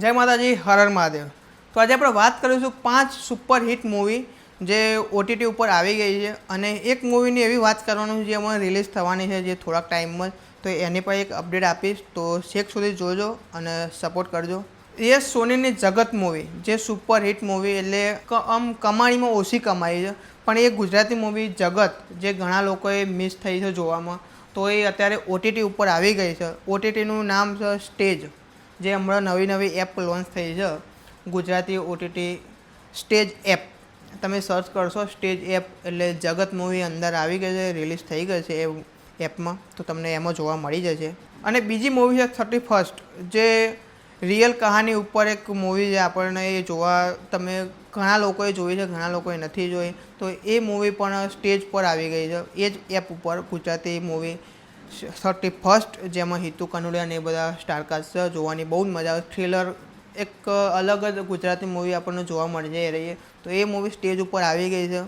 જય માતાજી, હર મહાદેવ। તો આજે આપણે વાત કરીશું 5 સુપર હિટ મૂવી જે ઓટીટી ઉપર આવી ગઈ છે અને એક મૂવીની એવી વાત કરવાનું છે જે હમણાં રિલીઝ થવાની છે જે થોડાક ટાઈમમાં, તો એની પર એક અપડેટ આપીશ, તો છેક સુધી જોજો અને સપોર્ટ કરજો। એ સોનીની જગત મૂવી જે સુપર હિટ મૂવી એટલે આમ કમાણીમાં ઓછી કમાઈ છે, પણ એ ગુજરાતી મૂવી જગત જે ઘણા લોકોએ મિસ થઈ છે જોવામાં, તો એ અત્યારે ઓટીટી ઉપર આવી ગઈ છે। ઓટીટીનું નામ છે સ્ટેજ, જે હમણાં નવી એપ લોન્ચ થઈ છે ગુજરાતી ઓટીટી સ્ટેજ એપ। તમે સર્ચ કરશો સ્ટેજ એપ એટલે જગત મૂવી અંદર આવી ગઈ છે, રિલીઝ થઈ ગઈ છે એ એપમાં, તો તમને એમાં જોવા મળી જશે। અને બીજી મૂવી છે 31st, જે રિયલ કહાની ઉપર એક મૂવી છે, આપણને એ જોવા તમે ઘણા લોકોએ જોઈ છે, ઘણા લોકોએ નથી જોઈ, તો એ મૂવી પણ સ્ટેજ પર આવી ગઈ છે એ જ એપ ઉપર, ગુજરાતી મૂવી 31st, જેમાં હિતુ કનોડિયા અને એ બધા સ્ટારકાસ્ટ છે। જોવાની બહુ જ મજા આવે, થ્રિલર એક અલગ જ ગુજરાતી મૂવી આપણને જોવા મળી જાય રહીએ, તો એ મૂવી સ્ટેજ ઉપર આવી ગઈ છે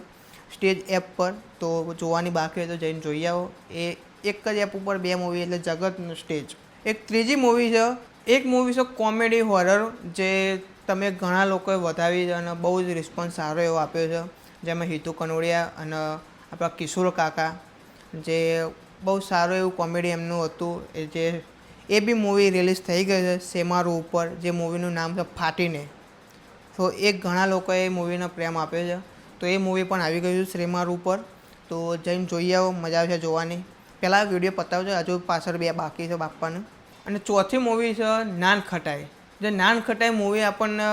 સ્ટેજ એપ પર, તો જોવાની બાકી હોય તો જઈને જોઈ આવો। એ એક જ એપ ઉપર બે મૂવી એટલે જગતનું સ્ટેજ। એક ત્રીજી મૂવી છે, એક મૂવી છે કોમેડી હોરર, જે તમે ઘણા લોકોએ વધાવી છે અને બહુ જ રિસ્પોન્સ સારો એવો આપ્યો છે, જેમાં હિતુ કનોડિયા અને આપણા કિશોર કાકા, જે બહુ સારું એવું કોમેડી એમનું હતું, એ બી મૂવી રિલીઝ થઈ ગઈ છે સેમારું ઉપર, જે મૂવીનું નામ છે ફાટીને। તો એ ઘણા લોકોએ એ મૂવીનો પ્રેમ આપ્યો છે, તો એ મૂવી પણ આવી ગયું છે સેમારું ઉપર, તો જઈને જોઈ આવો, મજા આવશે જોવાની। પહેલાં વિડીયો પતાવજો, હજુ પાછળ બે બાકી છે બાપાનું। અને ચોથી મૂવી છે નાન ખટાઈ, જે નાન ખટાઈ મૂવી આપણને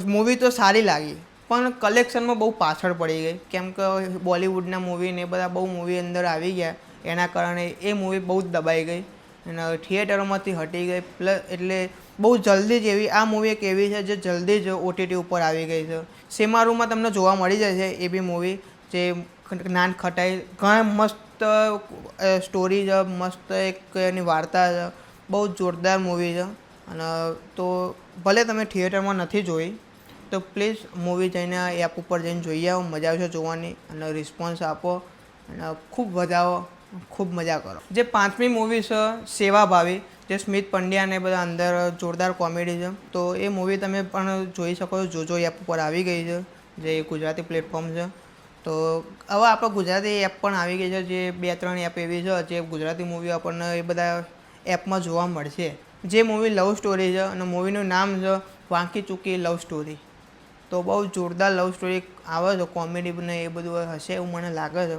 મૂવી તો સારી લાગી, પણ કલેક્શનમાં બહુ પાછળ પડી ગઈ, કેમ કે બોલિવૂડના મૂવી ને એ બધા બહુ મૂવી અંદર આવી ગયા, એના કારણે એ મૂવી બહુ જ દબાઈ ગઈ અને થિયેટરોમાંથી હટી ગઈ। પ્લસ એટલે બહુ જલ્દી જ એવી આ મૂવી એક એવી છે જે જલ્દી જ ઓટીટી ઉપર આવી ગઈ છે। સેમારુમાં તમને જોવા મળી જશે એ બી મૂવી, જે નાન ખટાઈ, ઘણા મસ્ત સ્ટોરી છે, મસ્ત એક એની વાર્તા છે, બહુ જોરદાર મૂવી છે। અને તો ભલે તમે થિયેટરમાં નથી જોઈ, તો પ્લીઝ મૂવી જઈને એપ ઉપર જઈને જોઈ આવો, મજા આવશે જોવાની અને રિસ્પોન્સ આપો અને ખૂબ વધાવો, ખૂબ મજા કરો। જે પાંચમી મૂવી છે સેવાભાવી, જે સ્મિત પંડ્યા ને બધા અંદર જોરદાર કોમેડી છે, તો એ મૂવી તમે પણ જોઈ શકો છો, જોજો એપ ઉપર આવી ગઈ છે, જે ગુજરાતી પ્લેટફોર્મ છે। તો હવે આપણે ગુજરાતી એપ પણ આવી ગઈ છે, જે 2-3 એપ એવી છે જે ગુજરાતી મૂવી આપણને એ બધા એપમાં જોવા મળશે। જે મૂવી લવ સ્ટોરી છે અને મૂવીનું નામ છે વાંકી ચૂકી લવ સ્ટોરી, તો બહુ જોરદાર લવ સ્ટોરી આવે છે, કોમેડી ને એ બધું હશે એવું મને લાગે છે।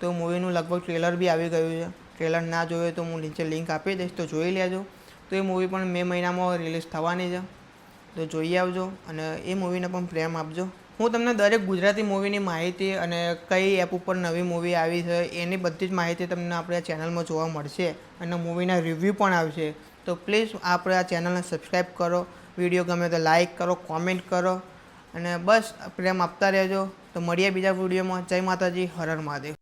તો મૂવીનું લગભગ ટ્રેલર બી આવી ગયું છે, ટ્રેલર ના જોયું તો હું નીચે લિંક આપી દઈશ, તો જોઈ લેજો। તો એ મૂવી પણ મે મહિનામાં રિલીઝ થવાની છે, તો જોઈ આવજો અને એ મૂવીને પણ પ્રેમ આપજો। હું તમને દરેક ગુજરાતી મૂવીની માહિતી અને કઈ એપ ઉપર નવી મૂવી આવી છે એની બધી જ માહિતી તમને આપણે આ ચેનલમાં જોવા મળશે અને મૂવીના રિવ્યૂ પણ આવશે। તો પ્લીઝ આપણે આ ચેનલને સબસ્ક્રાઈબ કરો, વિડીયો ગમે તો લાઇક કરો, કોમેન્ટ કરો અને બસ પ્રેમ આપતા રહેજો। તો મળીએ બીજા વિડીયોમાં। જય માતાજી, હર હર મહાદેવ।